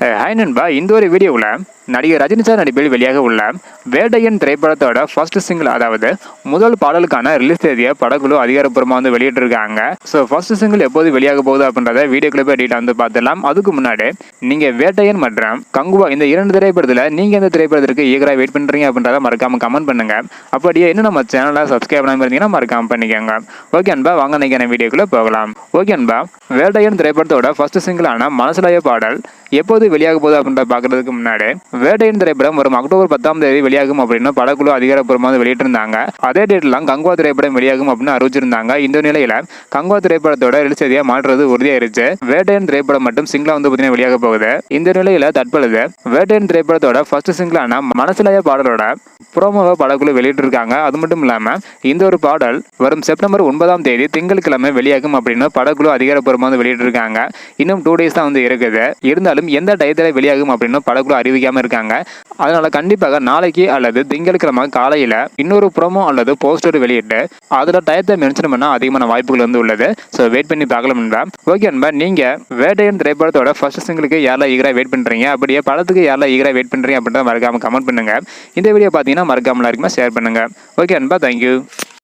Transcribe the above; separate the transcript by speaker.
Speaker 1: Hi நண்பா, இந்த ஒரு வீடியோவில் நடிகர் ரஜினி சார் நடிப்பில் வெளியாக உள்ள வேட்டையன் திரைப்படத்தோட ஃபர்ஸ்ட் சிங்கிள், அதாவது முதல் பாடலுக்கான ரிலீஸ் தேதியை படக்குழு அதிகாரப்பூர்வமாக வந்து வெளியிட்டிருக்காங்க. ஸோ ஃபர்ஸ்ட் சிங்கிள் எப்போது வெளியாக போகுது அப்படின்றத வீடியோ கிளிப்பை டீட்டெயில் வந்து பார்த்துலாம். அதுக்கு முன்னாடி நீங்கள் வேட்டையன் மற்றும் கங்குவா இந்த 2 திரைப்படத்தில் நீங்கள் எந்த திரைப்படத்திற்கு ஈகராக வெயிட் பண்ணுறீங்க அப்படின்றத மறக்காம கமெண்ட் பண்ணுங்க. அப்படியே இன்னும் நம்ம சேனலை சப்ஸ்கிரைப் பண்ணாமல் இருந்தீங்கன்னா மறக்காம பண்ணிக்கோங்க. ஓகே அன்பா, வாங்க நினைக்கிற வீடியோக்குள்ளே போகலாம். ஓகே அன்பா, வேட்டையன் திரைப்படத்தோட ஃபர்ஸ்ட் சிங்கிளான மனசுலய பாடல் எப்போது வெளியாக போகுது அப்படின்ற பார்க்கறதுக்கு முன்னாடி வேட்டையன் திரைப்படம் வரும் அக்டோபர் 10ஆம் தேதி வெளியாகும் அப்படின்னு படக்குழு அதிகாரப்பூர்வமாக வெளியிட்டிருந்தாங்க. அதே டேட்லாம் கங்குவா திரைப்படம் வெளியாகும் அப்படின்னு அறிவிச்சிருந்தாங்க. இந்த நிலையில கங்குவா திரைப்படத்தோட ரிலீஸ் தேதியை மாற்றுறது உறுதியாயிருச்சு. வேட்டையன் திரைப்படம் மட்டும் சிங்கிளா வந்து பார்த்தீங்கன்னா வெளியாக போகுது. இந்த நிலையில தற்பொழுது வேட்டையன் திரைப்படத்தோட ஃபர்ஸ்ட் சிங்கிளான மனசுலய பாடலோட ப்ரோமோவை படக்குழு வெளியிட்டிருக்காங்க. அது மட்டும் இல்லாம இந்த ஒரு பாடல் வரும் செப்டம்பர் 9ஆம் தேதி திங்கட்கிழமை வெளியாகும் அப்படின்னு படக்குழு அதிகாரப்பூர்வமாக வெளியிட்டிருக்காங்க. இன்னும் 2 days தான் வந்து இருக்குது. இருந்தாலும் எந்த டயத்தில் வெளியாகும் அப்படின்னு படக்குழு அறிவிக்காம இருக்காங்க. அதனால கண்டிப்பாக நாளைக்கு அல்லது திங்கட்கிழமை காலையில இன்னொரு ப்ரோமோ அல்லது போஸ்டர் வெளியிட்டு அதுல டயத்தை மென்ஷன் பண்ண அதிகமான வாய்ப்புகள் வந்து உள்ளது. ஸோ வெயிட் பண்ணி பார்க்கலாம். ஓகே அன்பா, நீங்க வேட்டையன் திரைப்படத்தோட ஃபர்ஸ்ட் சிங்கிளுக்கு யாரெல்லாம் ஈகரா வெயிட் பண்றீங்க, அப்படியே படத்துக்கு யாரெல்லாம் ஈகரா வெயிட் பண்றீங்க அப்படின்றத மறக்காம கமெண்ட் பண்ணுங்க. இந்த வீடியோ பார்த்தீங்கன்னா மறக்காம எல்லாருக்குமே ஷேர் பண்ணுங்க. ஓகே அன்பா, தேங்க்யூ.